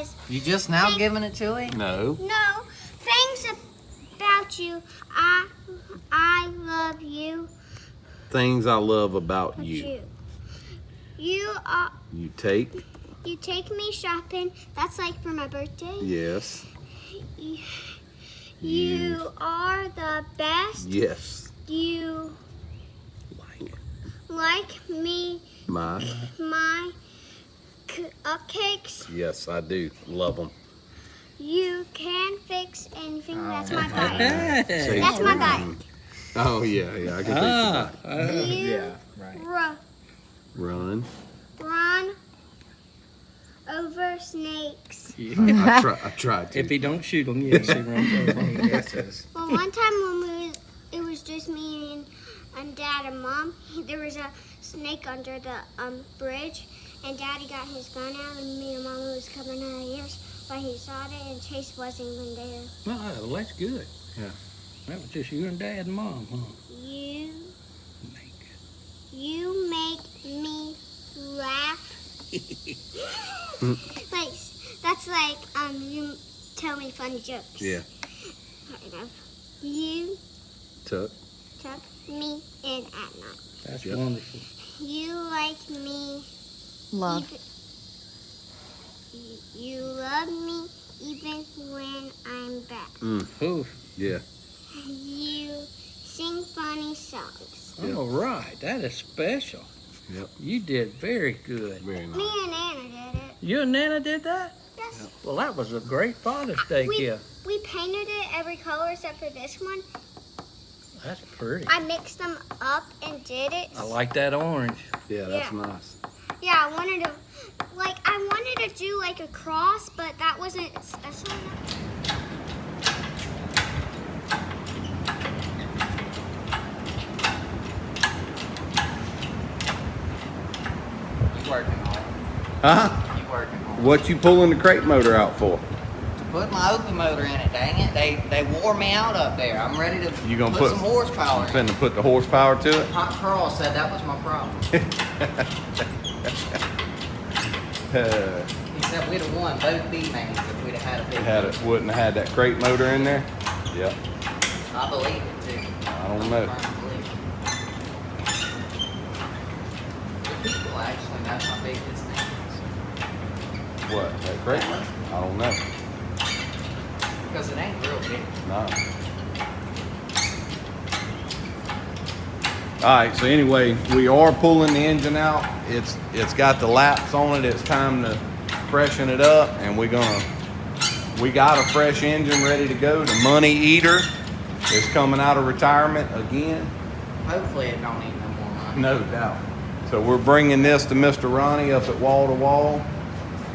says. You just now giving it to him? No. No, things about you. I love you. Things I love about you. You take. You take me shopping. That's like for my birthday. Yes. You are the best. Yes. You like me. My cupcakes. Yes, I do. Love them. You can fix anything. That's my bike. That's my bike. Oh yeah, I can fix the bike. Yeah, right. Run. Run over snakes. I tried to. If he don't shoot them, yes, he runs over. Yes. Well, one time when it was just me and Dad and Mom, there was a snake under the bridge, and Daddy got his gun out, and me and Mama was covering our ears, but he saw it, and Chase wasn't even there. Well, that's good. Yeah. That was just you and Dad and Mom, huh? You make me laugh. Like that's like you tell me funny jokes. Yeah. Kind of. You Tuck. me in at night. That's wonderful. You like me. Love. You love me even when I'm bad. Ooh. Yeah. You sing funny songs. Yep. All right, that is special. Yep. You did very good. Very nice. Me and Anna did it. You and Nana did that? Yes. Well, that was a great Father's Day gift. We painted it every color except for this one. That's pretty. I mixed them up and did it. I like that orange. Yeah, that's Yeah. nice. Yeah, I wanted to do like a cross, but that wasn't special enough. You working on it. Huh? You working on it. What you pulling the crate motor out for? To put my open motor in it, dang it. They wore me out up there. I'm ready to You gonna put put some horsepower in it. Finna put the horsepower to it? Hot Carl said that was my problem. He said we'd have won both B-mains if we'd have had a big Wouldn't have had that crate motor in there? Yep. I believe it too. I don't know. I believe it. The people actually know how big this thing is. What? That crate motor? I don't know. Because it ain't real big. No. Alright, so anyway, we are pulling the engine out. It's got the laps on it. It's time to freshen it up, and we got a fresh engine ready to go. The Money Eater is coming out of retirement again. Hopefully it don't need no more money. No doubt. So we're bringing this to Mr. Ronnie up at Wall to Wall.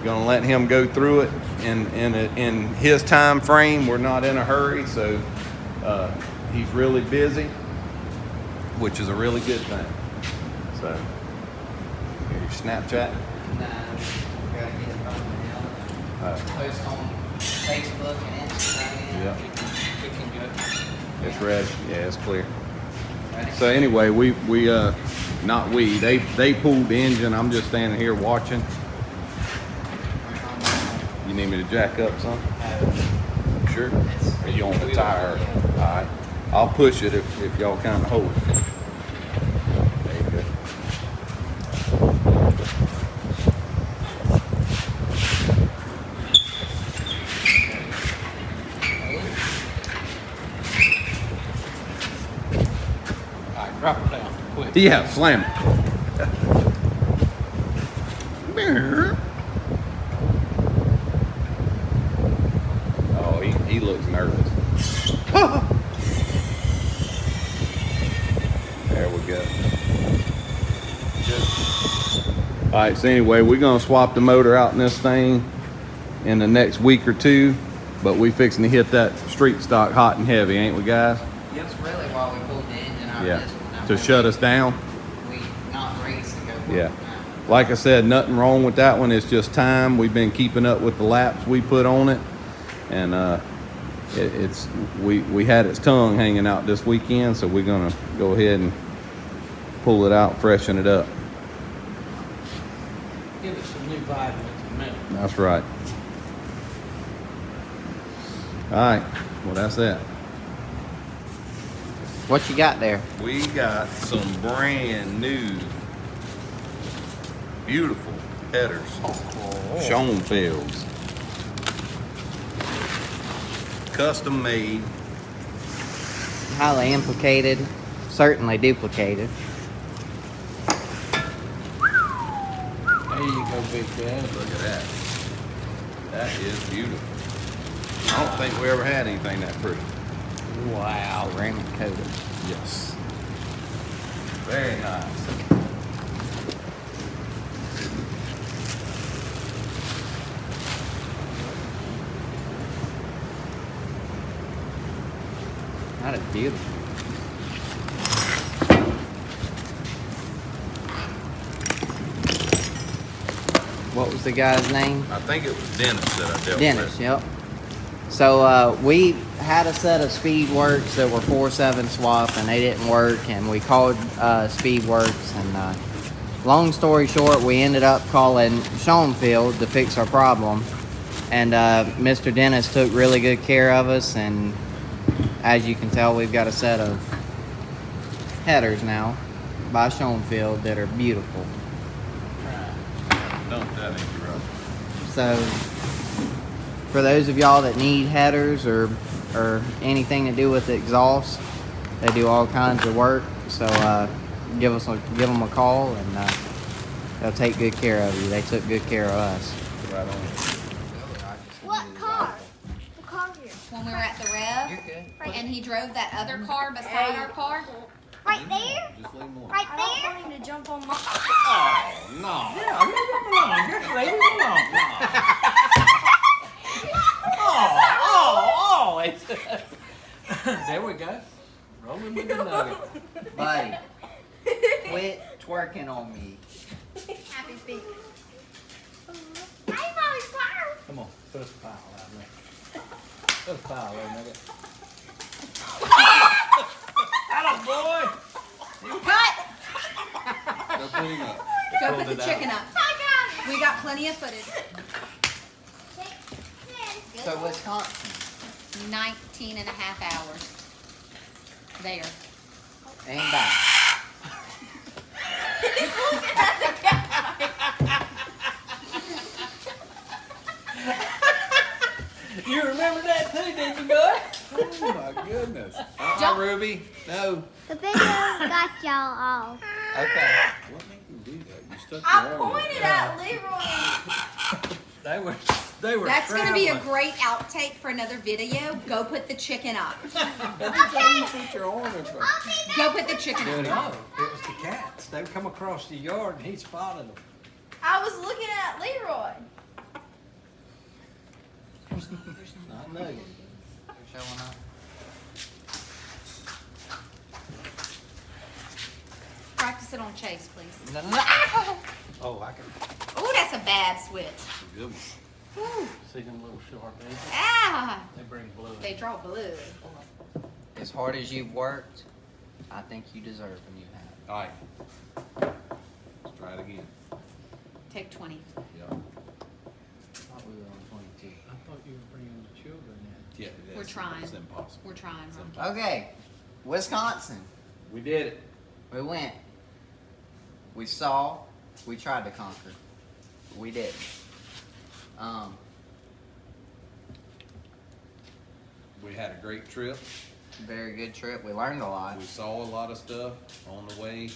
Gonna let him go through it in his time frame. We're not in a hurry, so he's really busy, which is a really good thing. So, here, your Snapchat. No, gotta get it on now. Post on Facebook and Instagram. Yeah. We can go. It's red. Yeah, it's clear. Ready? So anyway, they pulled the engine. I'm just standing here watching. You need me to jack up some? Sure. Are you on the tire? All right. I'll push it if y'all kind of hold it. There you go. All right, drop it down quick. Yeah, slam it. Oh, he looks nervous. There we go. All right, so anyway, we're gonna swap the motor out in this thing in the next week or two, but we fixing to hit that street stock hot and heavy, ain't we, guys? That's really why we pulled the engine out Yeah. of this one. Now, To shut us down. We not race to go. Yeah. Like I said, nothing wrong with that one. It's just time. We've been keeping up with the laps we put on it, and we had its tongue hanging out this weekend, so we're gonna go ahead and pull it out, freshen it up. Give it some new vitamins in a minute. That's right. All right. Well, that's that. What you got there? We got some brand new, beautiful headers. Schoenfelds. Custom made. Highly implicated, certainly duplicated. There you go, Big Dad. Look at that. That is beautiful. I don't think we ever had anything that pretty. Wow. Ceramic coated. Yes. Very nice. That is beautiful. What was the guy's name? I think it was Dennis that I dealt Dennis, with. yep. So we had a set of Speedworks that were 4.7 swap, and they didn't work, and we called Speedworks, and long story short, we ended up calling Schoenfeld to fix our problem, and Mr. Dennis took really good care of us, and as you can tell, we've got a set of headers now by Schoenfeld that are beautiful. Dump that in your rubber. So, for those of y'all that need headers or anything to do with the exhaust, they do all kinds of work. So, give them a call, and they'll take good care of you. They took good care of us. Right on. What car? The car here. When we were at the Rev, You're good. and he drove that other car beside our car. Right there? Just leave them alone. Right there? I don't want him to jump on my. Oh, no. Yeah, leave him alone. Just leave him alone. There we go. Rolling with the Nugget. Buddy, quit twerking on me. Happy feet. Hey, Mommy's car. Come on, put us a pile out there. Put a pile there, Nugget. Atta boy! Cut! Go put him up. Go Pulled put the it chicken out. up. I got it. We got plenty of footage. So, Wisconsin, 19 and a half hours. There. ain't back. You remember that too, did you, boy? Oh, my goodness. Jump. Ruby. No. The video got y'all off. Okay. What made you do that? You stuck I your arm in pointed there. at Leroy. They were That's going to be a traveling. great outtake for another video. Go put the chicken up. Every time you put your arm in front. Go put the chicken No, up. it was the cats. They would come across the yard and he spotted them. I was looking at Leroy. Not Nugget. They're showing up. Practice it on Chase, please. Oh, I can Oh, that's a bad switch. Good one. Whew. see them little sharp edges. Ah, They bring blood. they draw blood. As hard as you've worked, I think you deserve a new hat. All right. Let's try it again. Take 20. Yep. Thought we were on 22. I thought you were bringing the children in. Yeah, it is. We're trying. It's impossible. We're trying, It's Ron. impossible. Okay, Wisconsin. We did it. We went. We saw. We tried to conquer. We didn't. We had a great trip. Very good trip. We learned a lot. We saw a lot of stuff on the way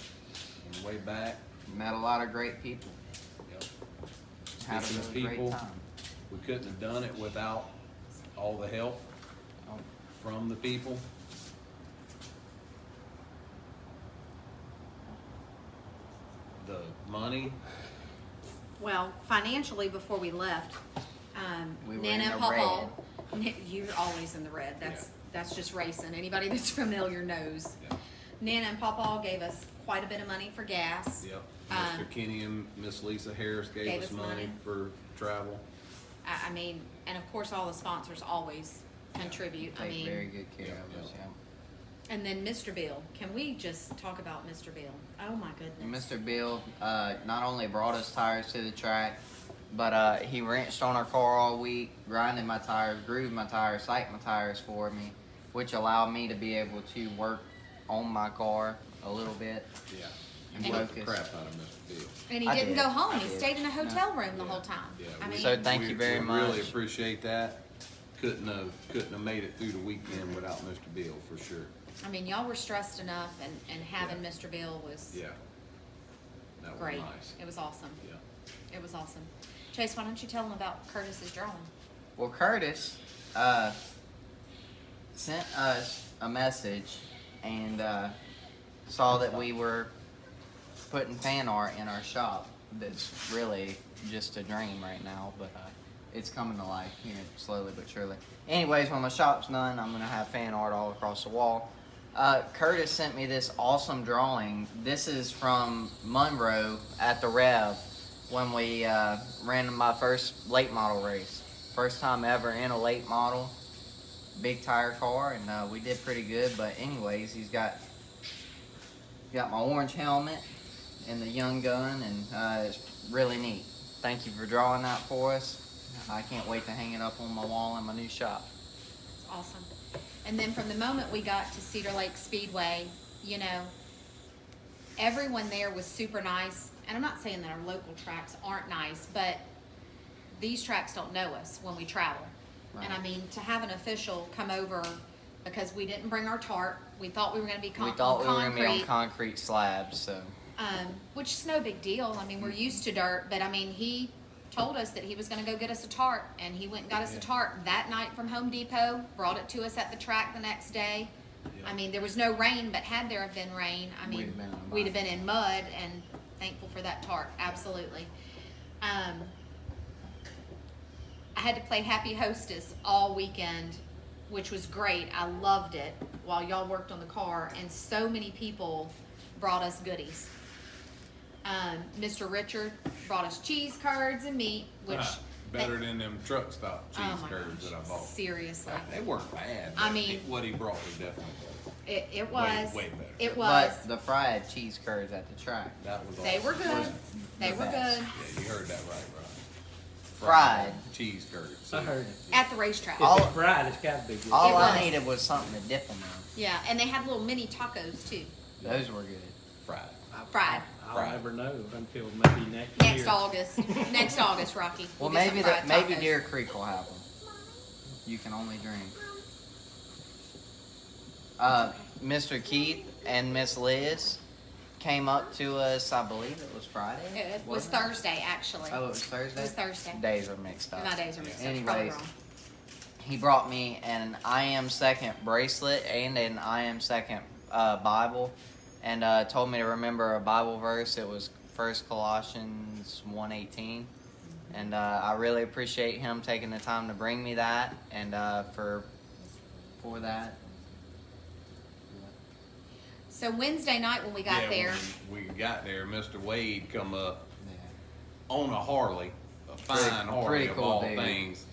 back. Met a lot of great people. Yep. Had a Speaking of really great people, time. we couldn't have done it without all the help from the people. The money. Well, financially, before we left, We were Nana in and the Papa, you're always in the red. That's just racing. Anybody that's familiar knows. Yeah. Nana and Papa gave us quite a bit of money for gas. Yep. Um, Mr. Kenny and Miss Lisa Harris gave us money for travel. I mean, and of course, all the sponsors always contribute. I Take very mean, good care of us. Yeah. and then Mr. Bill. Can we just talk about Mr. Bill? Oh my goodness. And Mr. Bill not only brought us tires to the track, But he wrenched on our car all week, grinded my tires, grooved my tires, psyched my tires for me, which allowed me to be able to work on my car a little bit. Yeah. And You worked the focus. crap out of Mr. Bill. And he I didn't did. go home. I He did. stayed in a hotel room the Yeah. whole time. Yeah, I mean, So thank you very we much. really appreciate that. Couldn't have made it through the weekend without Mr. Bill for sure. I mean, y'all were stressed enough, and having Mr. Bill was Yeah. That was great. nice. It was awesome. Yeah. It was awesome. Chase, why don't you tell them about Curtis's drawing? Well, Curtis sent us a message and saw that we were putting fan art in our shop. That's really just a dream right now, but it's coming to life here slowly but surely. Anyways, when my shop's done, I'm gonna have fan art all across the wall. Curtis sent me this awesome drawing. This is from Monroe at the Rev when we ran my first late model race. First time ever in a late model, big tire car, and we did pretty good. But anyways, he's got my orange helmet and the young gun, and it's really neat. Thank you for drawing that for us. I can't wait to hang it up on my wall in my new shop. It's awesome. And then from the moment we got to Cedar Lake Speedway, you know, everyone there was super nice. And I'm not saying that our local tracks aren't nice, but these tracks don't know us when we travel. Right. And I mean, to have an official come over, because we didn't bring our tarp, we thought we were going to be We thought we were concrete. going to be on concrete slabs, so. Which is no big deal. I mean, we're used to dirt, but I mean, he told us that he was going to go get us a tarp, and he went and got us a tarp that night from Home Depot, brought it to us at the track the next day. Yeah. I mean, there was no rain, but had there have been rain, I mean, we'd have been in mud, and thankful for that tarp, absolutely. I had to play Happy Hostess all weekend, which was great. I loved it while y'all worked on the car, and so many people brought us goodies. Mr. Richard brought us cheese curds and meat, which Better than them truck stop cheese oh my curds gosh, that I bought. seriously, They weren't bad. I but mean- what he brought was definitely better. it was. way better. It was. But the fried cheese curds at the track. That was They awesome. were good. They the were best. good Yeah, you heard that right, Ron. Fried. cheese curds. I heard it. at the racetrack. All- If it's fried, it's gotta be good. All It I was. needed was something to dip them in. Yeah, and they had little mini tacos too. Those were good. Fried. Fried. I'll Fried. never know until maybe next Next year. August. Next August, Rocky. Well, We'll get maybe some fried maybe tacos. Deer Creek will have them. You can only dream. Mr. Keith and Miss Liz came up to us. I believe it was Friday. It was wasn't it? Thursday, actually. Oh, it was Thursday. It was Thursday. Days are mixed up. My days are mixed up. It's probably Anyways, wrong. he brought me an I Am Second bracelet and an I Am Second Bible, and told me to remember a Bible verse. It was 1 Colossians 1:18, and I really appreciate him taking the time to bring me that, and for that. So Wednesday night when we got there, When we got there, Mr. Wade come up Yeah. on a Harley, a fine Harley pretty of cool all dude. things.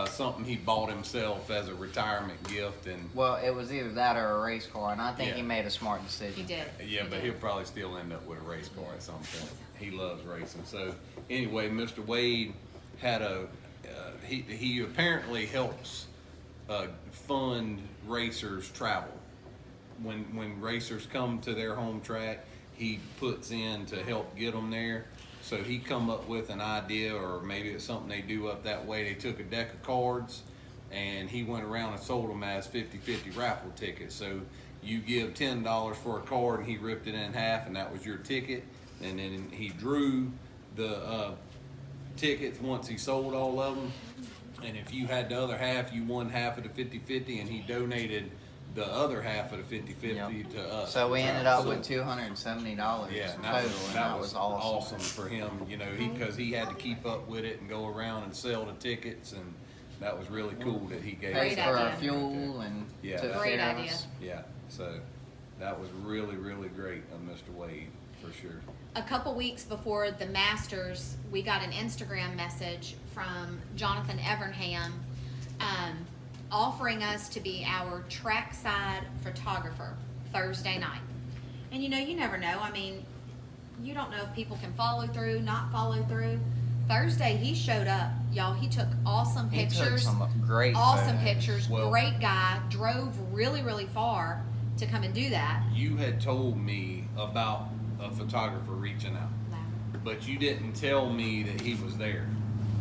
Something he bought himself as a retirement gift, and Well, it was either that or a race car, and I think he Yeah. made a smart decision. he did. yeah, He but did. he'll probably still end up with a race car at some point. He loves racing. So anyway, Mr. Wade had he apparently helps fund racers travel. When racers come to their home track, he puts in to help get them there. So he come up with an idea, or maybe it's something they do up that way. They took a deck of cards, and he went around and sold them as 50-50 raffle tickets. So you give $10 for a card, and he ripped it in half, and that was your ticket. And then he drew the tickets once he sold all of them. And if you had the other half, you won half of the 50-50, and he donated the other half of the 50-50 to us. So we ended up So- with $270 yeah, total, that and that was awesome. for him. You know, because he had to keep up with it and go around and sell the tickets, and that was really cool that he gave Paid Great us for that our idea. fuel and Yeah, took that- Great care of idea. us. Yeah, so that was really, really great of Mr. Wade for sure. A couple weeks before the Masters, we got an Instagram message from Jonathan Evernham offering us to be our trackside photographer Thursday night. And you know, you never know. I mean, you don't know if people can follow through, not follow through. Thursday he showed up, y'all. He took awesome He pictures. took some great Awesome photos. pictures. Well- Great guy. Drove really, really far to come and do that. You had told me about a photographer reaching out, but you didn't tell me that he was there.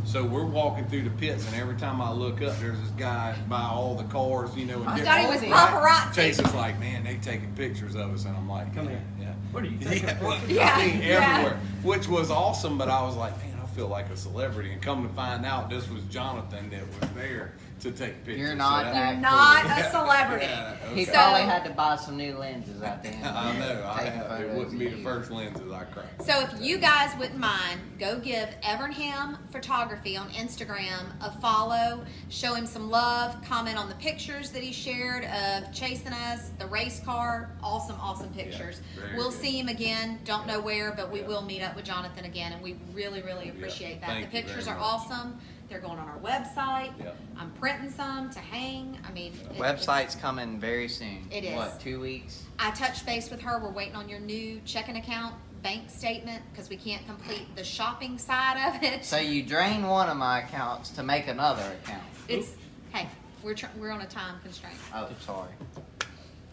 So we're walking through the pits, and every time I look up, there's this guy by all the cars, you know. And I different- thought he was right? paparazzi. Chase is like, man, they taking pictures of us, and I'm like, Come yeah, here. yeah. What are you taking? Yeah, well, Yeah, I mean, yeah. everywhere, which was awesome. But I was like, man, I feel like a celebrity. And come to find out, this was Jonathan that was there to take pictures. You're not So that You're not cool. a celebrity. Yeah, He okay. probably had to buy some new lenses at the end. I know. Taking It photos wouldn't be of the you. first lenses I cracked. So if you guys wouldn't mind, go give Evernham Photography on Instagram a follow. Show him some love. Comment on the pictures that he shared of chasing us, the race car. Awesome, awesome pictures. very We'll good. see him again. Don't know where, but we Yeah. will meet up with Jonathan again, and we really, really appreciate that. Thank The you pictures very are much. awesome. They're going on our website. Yeah. I'm printing some to hang. I mean, Website's coming very soon. It is. What, 2 weeks? I touched base with her. We're waiting on your new checking account bank statement because we can't complete the shopping side of it. So you drain one of my accounts to make another account. It's hey, we're on a time constraint. Oh, sorry.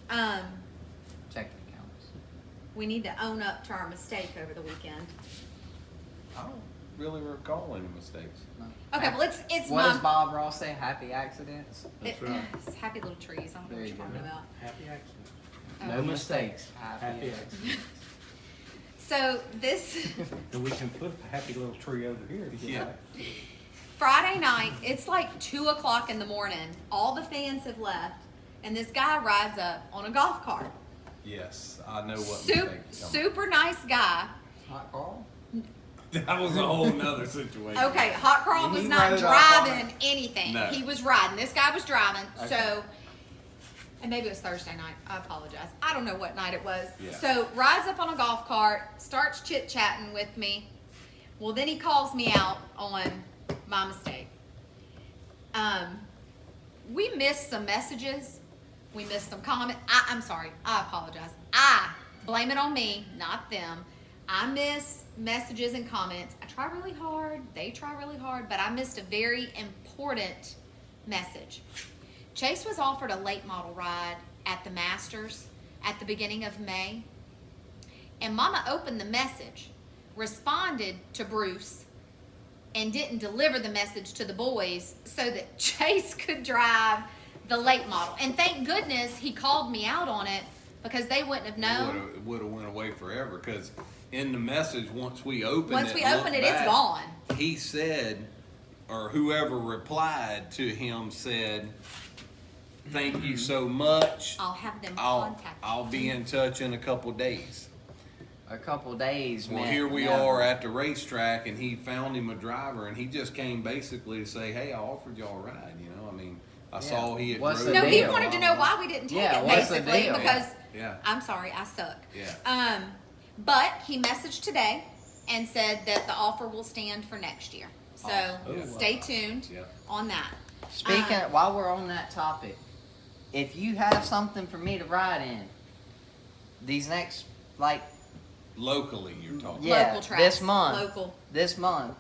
Checking accounts. We need to own up to our mistake over the weekend. I don't really recall any mistakes. No. Okay, well it's What does my Bob Ross say? Happy accidents? it's happy little trees. I don't know There what you you're go. talking about. Happy accident. No mistakes. Happy Happy accidents. accident. So this And we can put a happy little tree over here to get Yeah. back. Friday night, it's like 2:00 in the morning. All the fans have left, and this guy rides up on a golf cart. Yes, I know what Super, mistake is coming. super nice guy. Hot Carl? That was a whole nother situation. Okay, Hot Carl was He not rode up on driving anything. No. He was riding. This guy was driving. Okay. So, and maybe it was Thursday night. I apologize. I don't know what night it was. Yeah. So, rides up on a golf cart, starts chit chatting with me. Well, then he calls me out on my mistake. We missed some messages. We missed some comments. I'm sorry. I apologize. I blame it on me, not them. I miss messages and comments. I try really hard. They try really hard, but I missed a very important message. Chase was offered a late model ride at the Masters at the beginning of May. And Mama opened the message, responded to Bruce, and didn't deliver the message to the boys so that Chase could drive the late model. And thank goodness he called me out on it because they wouldn't have known. It would have went away forever because in the message, once we open Once it, we open it, it's gone. He said, or whoever replied to him said, "Thank you so much. I'll have them I'll contact you." I'll be in touch in a couple days." A couple days, Well, man. here we are at the racetrack, and he found him a driver, and he just came basically to say, "Hey, I offered y'all a ride." You know, I mean, I saw he had What's drove. the No, he deal? wanted to know why we didn't take Yeah, it, what's the basically, deal? because Yeah. I'm sorry, I suck. Yeah. But he messaged today and said that the offer will stand for next year. So Awesome. stay tuned Yeah. on that. Speaking, while we're on that topic, if you have something for me to ride in, these next, like, Locally, you're talking. Yeah, Local tracks. this month. Local. this month,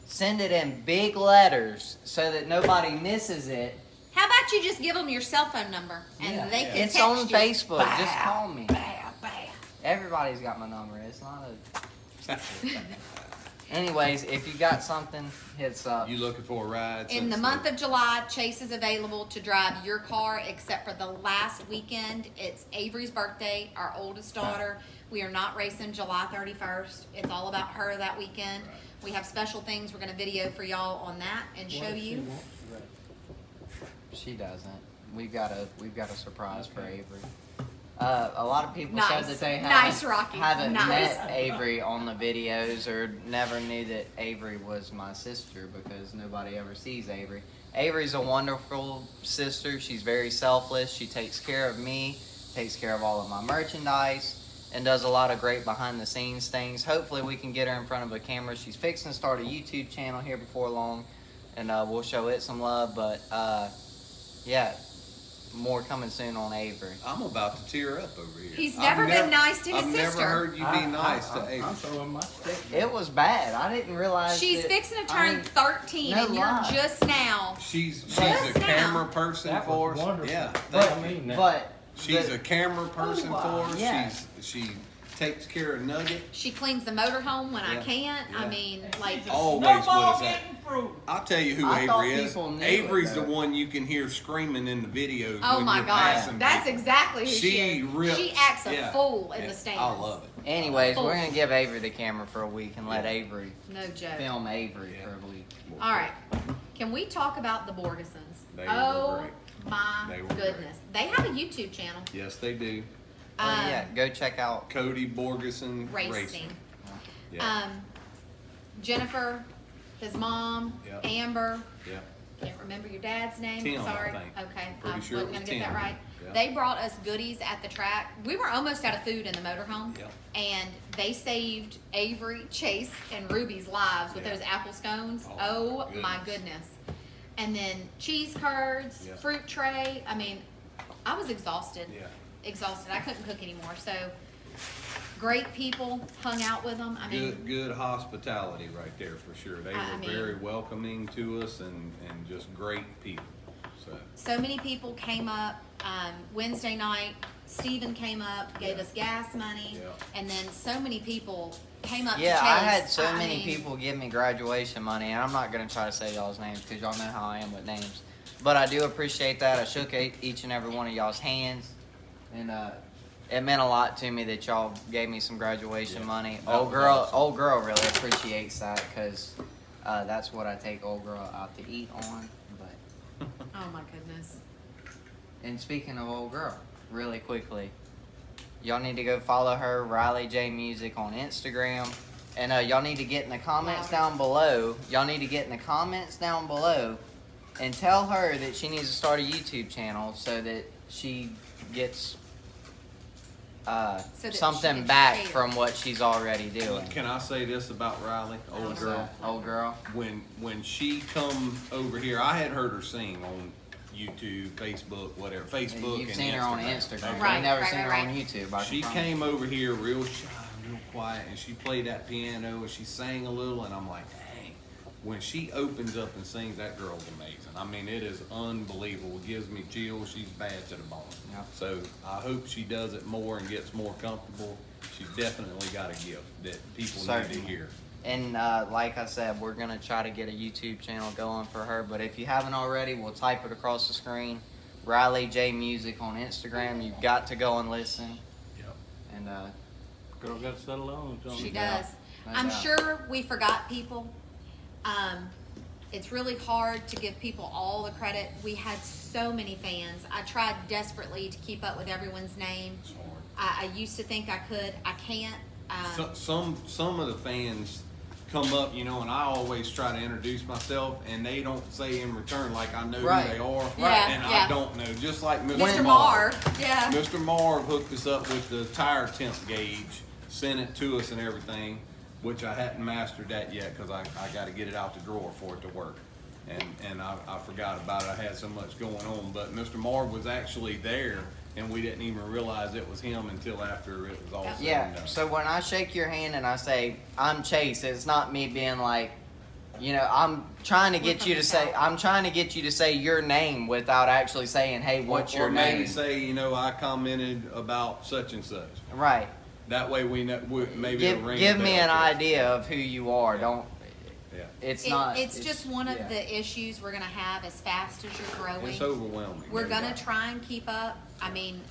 send it in big letters so that nobody misses it. How about you just give them your cell phone number and Yeah. they can It's text on you. Facebook. Just Bow, call me. bow, bow. Everybody's got my number. It's not a. Anyways, if you got something, hit us up. You looking for a ride? In the since month of July, Chase is available to drive your car except for the last weekend. It's Avery's birthday, our oldest daughter. We are not racing July 31st. It's all about her that weekend. Right. We have special things we're going to video for y'all on that and show you. She doesn't. We've got a surprise for Avery. A lot of people said Nice. that they Nice, Rocky. haven't Nice. met Avery on the videos or never knew that Avery was my sister because nobody ever sees Avery. Avery's a wonderful sister. She's very selfless. She takes care of me, takes care of all of my merchandise, and does a lot of great behind the scenes things. Hopefully we can get her in front of a camera. She's fixing to start a YouTube channel here before long, and we'll show it some love. But yeah, more coming soon on Avery. I'm about to tear up over here. He's never been nice to his I've sister. never heard you be nice to I'm Avery. throwing my stick. It was bad. I didn't realize. She's that- fixing to I turn mean, 13, no and you're lie. just now. She's Just a now. camera person That for was us. wonderful. Yeah, But, thank I you. mean, that- But She's the- a camera person wow, for us. yeah. She takes care of Nugget. She cleans the motorhome when I Yeah. can't. I Yeah. mean, like, Always with us. Snowball getting fruit. I'll tell you who I thought Avery is. people knew Avery's it, the though. one you can hear screaming in the videos oh when my you're gosh, passing that's people. exactly who she She is. rips. She acts a Yeah. fool in Yeah. the stands. I love it. Anyways, Oh. we're gonna give Avery the camera for a week and let Yeah. Avery No joke. film Avery Yeah. for a week. All right, can we talk about the Borgesons? They were Oh great. my They were goodness, they have a YouTube channel. Yes, they do. Oh, yeah, Um, go check out. Cody Borgeson Racing. Yeah. Jennifer, his mom, Yep. Amber. yeah. Can't remember your dad's name. Tim, I Sorry. think. Okay, Pretty I sure it wasn't gonna was get that Tim. right. Yeah. They brought us goodies at the track. We were almost out of food in the motorhome, Yep. and they saved Avery, Chase, and Ruby's lives with Yeah. those apple scones. Oh, Oh my goodness! And then cheese curds, Yeah. fruit tray. I mean, I was exhausted. Yeah. Exhausted. I couldn't cook anymore. So great people, hung out with them. I mean, Good hospitality right there for sure. They I were mean- very welcoming to us and just great people. so many people came up. Wednesday night, Steven came up, gave Yeah. us gas money, Yeah. and then so many people came up Yeah, to Chase. I had so I many mean, people give me graduation money, and I'm not gonna try to say y'all's names because y'all know how I am with names. But I do appreciate that. I shook each and every one of y'all's hands, and it meant a lot to me that y'all gave me some graduation Yeah, money. that Old was girl, awesome. old girl really appreciates that because that's what I take old girl out to eat on. But Oh my goodness. and speaking of old girl, really quickly, y'all need to go follow her, Riley J Music, on Instagram. And y'all need to get in the comments down below. Y'all need to get in the comments down below and tell her that she needs to start a YouTube channel so that she gets that she something can back share. from what she's already doing. Can I say this about Riley, old What's girl? that? Old girl. When she come over here, I had heard her sing on YouTube, Facebook, whatever. Facebook You've and seen Instagram. her on Instagram. Okay. Right, You've never right, seen her right, on right. YouTube. I She can came over here real shy, real quiet, and she played that piano and she sang a little, and I'm like, dang. When she opens up and sings, that girl's amazing. I mean, it is unbelievable. It gives me chills. She's bad to the bone. Yep. So I hope she does it more and gets more comfortable. She's definitely got a gift that people need Certainly. to hear. And like I said, we're going to try to get a YouTube channel going for her. But if you haven't already, we'll type it across the screen. Riley J Music on Instagram. You've got to go and listen. Yep. And Girl got to settle on. Don't She you? Yeah, does. no I'm doubt. sure we forgot people. It's really hard to give people all the credit. We had so many fans. I tried desperately to keep up with everyone's name. It's hard. I used to think I could. I can't. Some of the fans come up, you know, and I always try to introduce myself, and they don't say in return like I know Right. who they are, Yeah, and yeah. I don't know. Just like Mr. Mr. Marv. Marv, yeah. Mr. Marv hooked us up with the tire temp gauge, sent it to us and everything, which I hadn't mastered that yet because I got to get it out the drawer for it to work. And I forgot about it. I had so much going on. But Mr. Marv was actually there, and we didn't even realize it was him until after it was all said and yeah, done. so when I shake your hand and I say, I'm Chase, it's not me being like, you know, I'm trying to get you to say, I'm trying to get you to say your name without actually saying, hey, what's your or maybe name? say, you know, I commented about such and such. Right. That way we know, maybe it'll ring a Give me bell an to us. idea of who you are. Yeah. Don't, Yeah. it's not. It's just one of yeah. the issues we're gonna have as fast as you're growing. It's overwhelming. We're no gonna doubt. try and keep up. I mean,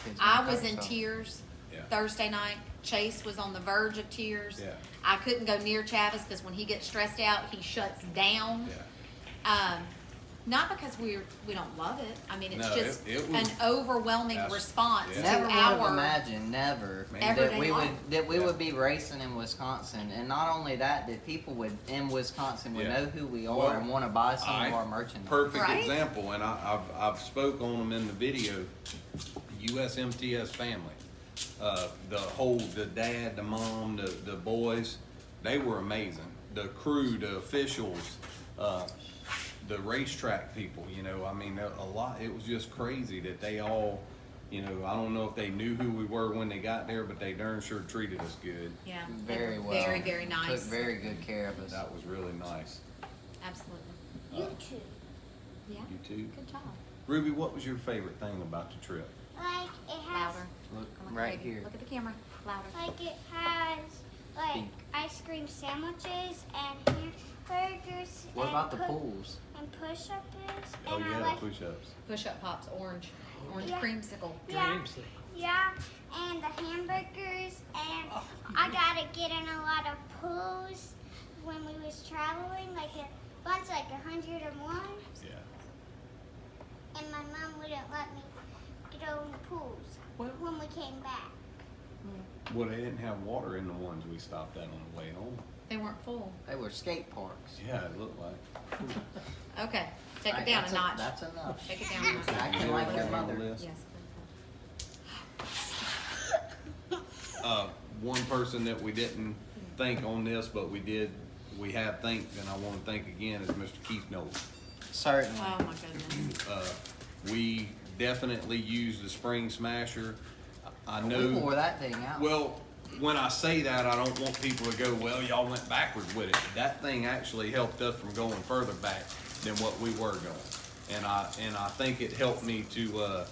Kids I don't was think in so. tears Yeah. Thursday night. Chase was on the verge of tears. Yeah. I couldn't go near Travis because when he gets stressed out, he shuts down. Yeah. Not because we don't love it. I mean, it's No, just it was- an overwhelming That's- response yeah. to Never would have our. imagined, never, Man. that Everyday we life. would Yeah. be racing in Wisconsin, and not only that people would in Wisconsin would Yeah. know who we are Well, and want to buy some of I- our merchandise. Perfect Right? example, and I've spoke on them in the video. USMTS family, the dad, the mom, the boys, they were amazing. The crew, the officials, the racetrack people, you know, I mean, a lot, it was just crazy that they all, you know, I don't know if they knew who we were when they got there, but they darn sure treated us good. Yeah. Very well. Very, very nice. Took very good care of us. That was really nice. Absolutely. You too. Yeah. You too? Good job. Ruby, what was your favorite thing about the trip? Like it has, Louder. Look Come on, right baby. here. Look at the camera. Louder. like it has, like Speak. ice cream sandwiches and hamburgers. What and about the pools? And push-ups. Oh, And I yeah, like, the push-ups. Push-up pops, orange Yeah. creamsicle. yeah, Dreamsicle. yeah, and the hamburgers. And I gotta get in a lot of pools when we was traveling, like a bunch, like 101. Yeah. And my mom wouldn't let me get on the pools when we came back. Well, they didn't have water in the ones we stopped at on the way home. They weren't full. They were skate parks. Yeah, it looked like. Okay. Take it Right, down that's a notch. That's enough. Take it down a notch. Acting like your Everything on the mother. list. Yes. One person that we didn't thank on this, but we have thanked, and I want to thank again, is Mr. Keith Knowles. Certainly. Oh my goodness. We definitely used the Spring Smasher. I We know. wore that thing out. Well, when I say that, I don't want people to go, well, y'all went backwards with it. That thing actually helped us from going further back than what we were going. And I think it helped me to,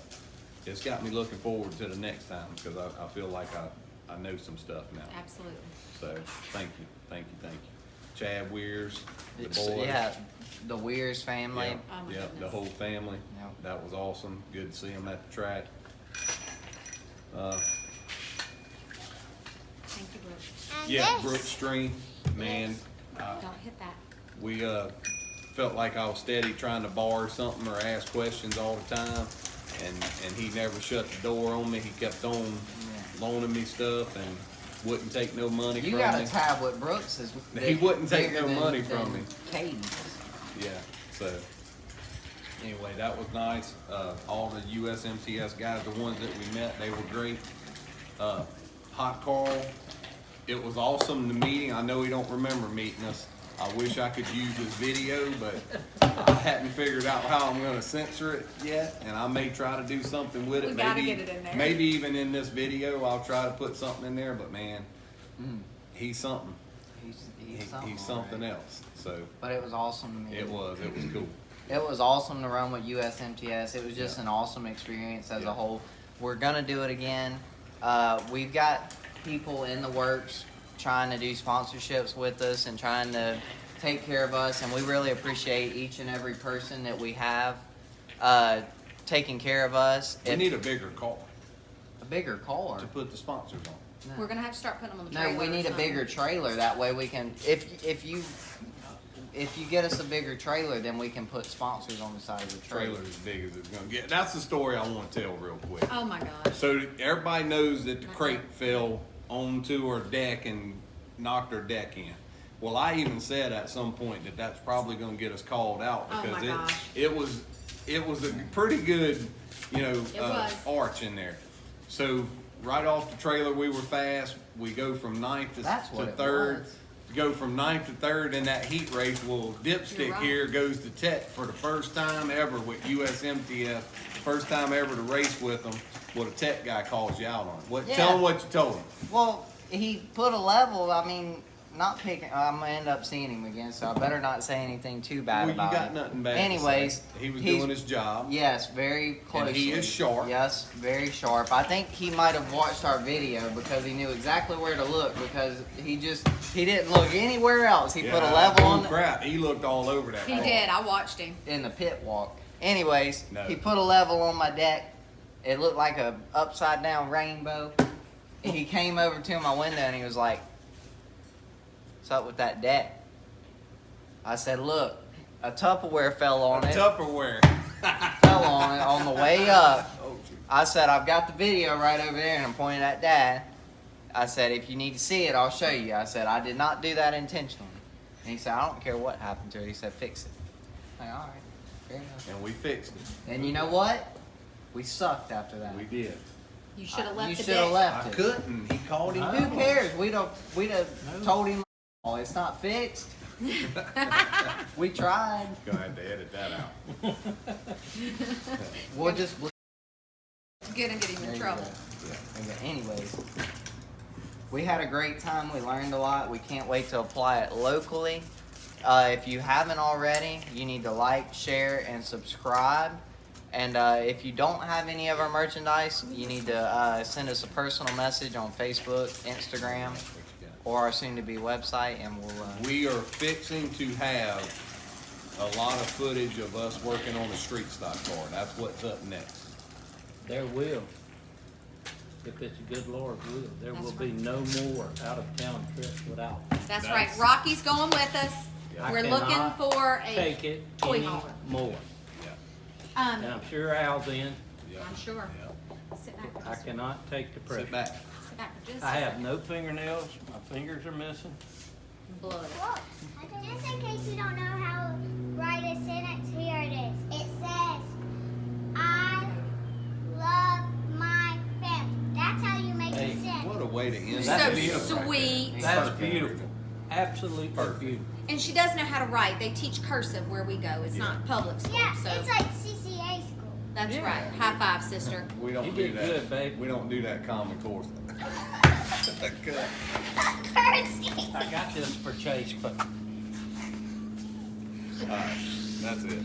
it's got me looking forward to the next time, because I feel like I know some stuff now. Absolutely. So, thank you. Chad Weirs, the It's- boys. yeah, the Weirs family. Yeah, Oh my yeah, the goodness. whole family. Yep. That was awesome. Good to see them at the track. Thank you, Brooke. And Yeah, this. Brook Stream, man, Don't hit that. we felt like I was steady trying to borrow something or ask questions all the time, and he never shut the door on me. He kept on loaning me stuff and wouldn't take no money You from got me. a tab with Brooks. Is He wouldn't take bigger no than- money than from me. Cadence. Yeah, so anyway, that was nice. All the USMTS guys, the ones that we met, they were great. Hot Carl, it was awesome, the meeting. I know he don't remember meeting us. I wish I could use his video, but I hadn't figured out how I'm gonna censor it yet, and I may try to do something with it. We gotta Maybe- get it in there. Maybe even in this video, I'll try to put something in there, but man, he's something. He's something. He's all something right. else, so But it was awesome to me. it was cool. It was awesome to run with USMTS. It was just Yeah. an awesome experience as Yeah. a whole. We're gonna do it again. We've got people in the works trying to do sponsorships with us and trying to take care of us, and we really appreciate each and every person that we have taking care of us. We need a bigger car a bigger car. to put the sponsors on. We're gonna have to start putting them on the No, trailer. we or need a something. bigger trailer. That way we can. If you get us a bigger trailer, then we can put sponsors on the side of the trailer. Trailer as big as it's gonna get. That's the story I want to tell real quick. Oh my gosh. So everybody knows that the crate fell onto her deck and knocked her deck in. Well, I even said at some point that that's probably gonna get us called out Oh because my gosh. it was a pretty good, It was. arch in there. So right off the trailer, we were fast. We go from ninth That's to what it third. was. Go from ninth to third in that heat race. Well, You're Dipstick right. here goes to Tech for the first time ever with USMTF. First time ever to race with them. Well, the Tech guy calls you out on it. What? Yeah. Tell him what you told him. Well, he put a level. I mean, not picking. I'm gonna end up seeing him again, so I better not say anything too bad Well, you about got it. nothing bad. Anyways, to say. He was he's- doing his job. Yes, very closely. And he is sharp. Yes, very sharp. I think he might have watched our video because he knew exactly where to look because he didn't look anywhere else. He put a level oh, on crap. He looked all over that. He car. did. I watched him. in the pit walk. Anyways, No. he put a level on my deck. It looked like a upside down rainbow. He came over to my window and he was like, "What's up with that deck?" I said, "Look, a Tupperware fell on it. Tupperware. Fell on it on the way up." Oh, I said, "I've got the video right over there," and I'm pointing at Dad. I said, "If you need to see it, I'll show you." I said, "I did not do that intentionally." And he said, "I don't care what happened to it." He said, "Fix it." I'm like, all right, fair enough. and we fixed it. And you know what? We sucked after that. We did. You should have left You the should have deck. left I it. couldn't. He called him. Who cares? We'd have told him, "Oh, it's not fixed." We tried. Gonna have to edit that out. We'll just. Gonna get him There in you trouble. go. Okay, anyways, we had a great time. We learned a lot. We can't wait to apply it locally. If you haven't already, you need to like, share, and subscribe. And if you don't have any of our merchandise, you need to send us a personal message on Facebook, Instagram, or our soon-to-be website, and we'll. We are fixing to have a lot of footage of us working on the street stock car. That's what's up next. There will. If it's a good Lord's will, there That's will be no more out-of-town trips without. That's right. Rocky's going with us. I We're looking cannot for a Take it toy any hauler. more. Yeah. And I'm sure Al's in. Yeah. I'm sure. Yeah. Sit back. For I just a- cannot take the pressure. Sit back. Sit back for just I a have second. no fingernails. My fingers are missing. Blood. Look, just in case you don't know how to write a sentence, here it is. It says, I love my family. That's how you make Hey, a sentence. What a way to end That's So that. beautiful. sweet. That's Perfect. beautiful. Absolutely Perfect. beautiful. And she does know how to write. They teach cursive where we go. It's not public school. Yeah, So it's like CCA school. that's Yeah. right. High five, sister. We don't You do did that. good, babe. We don't do that common course. Good. Curtsy. I got this for Chase, but All right, that's it.